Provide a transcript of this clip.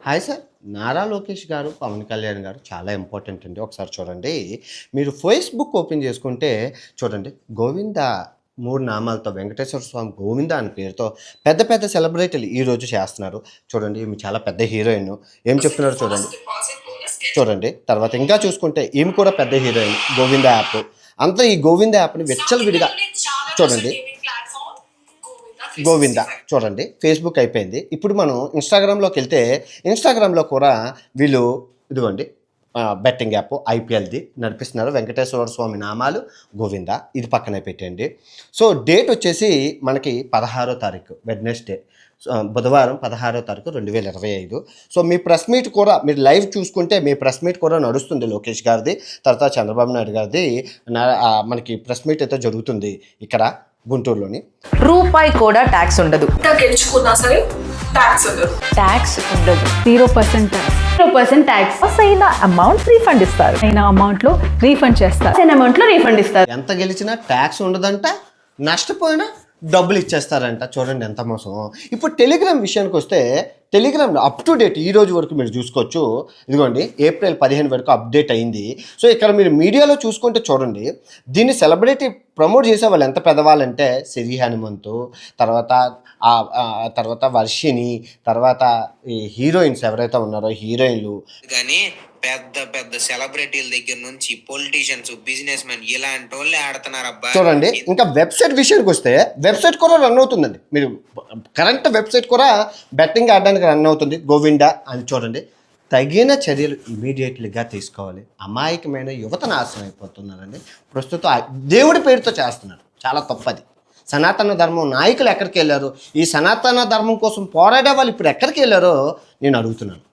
Hi sir. Nara Lokesh గారు, పవన్ కళ్యాణ్ గారు చాలా ఇంపార్టెంట్ అండి. ఒకసారి చూడండి. మీరు ఫేస్‌బుక్ ఓపెన్ చేసుకుంటే చూడండి. గోవింద 3 నామాలతో వెంకటేశ్వర స్వామి గోవింద అనే పేరుతో పెద్ద పెద్ద సెలబ్రిటీలు ఈరోజు చేస్తున్నారు. చూడండి ఈమె చాలా పెద్ద హీరోయిన్. ఏం చెప్తున్నారో చూడండి. చూడండి. తర్వాత ఇంకా చూసుకుంటే ఈమె కూడా పెద్ద హీరోయిన్. గోవింద యాప్. అంతా ఈ గోవింద యాప్‌ని విచ్చలవిడిగా చూడండి. గోవింద చూడండి. ఫేస్‌బుక్ అయిపోయింది. ఇప్పుడు మనం ఇన్‌స్టాగ్రామ్‌లోకి వెళ్తే ఇన్‌స్టాగ్రామ్‌లో కూడా వీళ్ళు ఇదిగోండి బెట్టింగ్ యాప్ ఐపీఎల్‌ది నడిపిస్తున్నారు. వెంకటేశ్వర స్వామి నామాలు గోవింద ఇది పక్కనే పెట్టండి. సో డేట్ వచ్చేసి మనకి 16వ తారీఖు వెడ్నెస్డే. బుధవారం 16వ తారీఖు 2025. సో మీ ప్రెస్ మీట్ కూడా మీరు లైవ్ చూసుకుంటే మీ ప్రెస్ మీట్ కూడా నడుస్తుంది. లోకేష్ గారిది, తర్వాత చంద్రబాబు నాయుడు గారిది మనకి ప్రెస్ మీట్ అయితే జరుగుతుంది ఇక్కడ గుంటూరులోని. రూపాయి కూడా ట్యాక్స్ ఉండదు. గెలుచుకున్నా సరే ట్యాక్స్ ఉండదు. ట్యాక్స్ ఉండదు. 0% ట్యాక్స్. 0% ట్యాక్స్. అయిన అమౌంట్ రీఫండ్ ఇస్తారు. అయిన అమౌంట్లో రీఫండ్ చేస్తారు. అయిన అమౌంట్లో రీఫండ్ ఇస్తారు. ఎంత గెలిచినా ట్యాక్స్ ఉండదంట, నష్టపోయినా డబ్బులు ఇచ్చేస్తారంట. చూడండి ఎంత మోసం. ఇప్పుడు టెలిగ్రామ్ విషయానికి వస్తే టెలిగ్రామ్ అప్ టు డేట్ ఈ రోజు వరకు మీరు చూసుకోవచ్చు. ఇదిగోండి ఏప్రిల్ 15 వరకు అప్డేట్ అయింది. సో ఇక్కడ మీరు మీడియాలో చూసుకుంటే చూడండి, దీన్ని సెలబ్రిటీ ప్రమోట్ చేసే వాళ్ళు ఎంత పెద్దవాళ్ళంటే సిరి హనుమంతు, తర్వాత వర్షిని, తర్వాత ఈ హీరోయిన్స్ ఎవరైతే ఉన్నారో హీరోయిన్లు. కానీ పెద్ద పెద్ద సెలబ్రిటీల దగ్గర నుంచి పొలిటీషియన్స్, బిజినెస్ మెన్ ఇలాంటి వాళ్ళే ఆడుతున్నారు అబ్బా. చూడండి ఇంకా వెబ్సైట్ విషయానికి వస్తే వెబ్సైట్ కూడా రన్ అవుతుందండి. మీరు కరెంట్ వెబ్సైట్ కూడా బెట్టింగ్ ఆడడానికి రన్ అవుతుంది గోవిందా అని. చూడండి తగిన చర్యలు ఇమీడియట్లీగా తీసుకోవాలి. అమాయకమైన యువత నాశనం అయిపోతున్నారండి. ప్రస్తుతం దేవుడి పేరుతో చేస్తున్నారు, చాలా తప్పది. సనాతన ధర్మం నాయకులు ఎక్కడికి వెళ్ళారు? ఈ సనాతన ధర్మం కోసం పోరాడే వాళ్ళు ఇప్పుడు ఎక్కడికి వెళ్ళారో నేను అడుగుతున్నాను.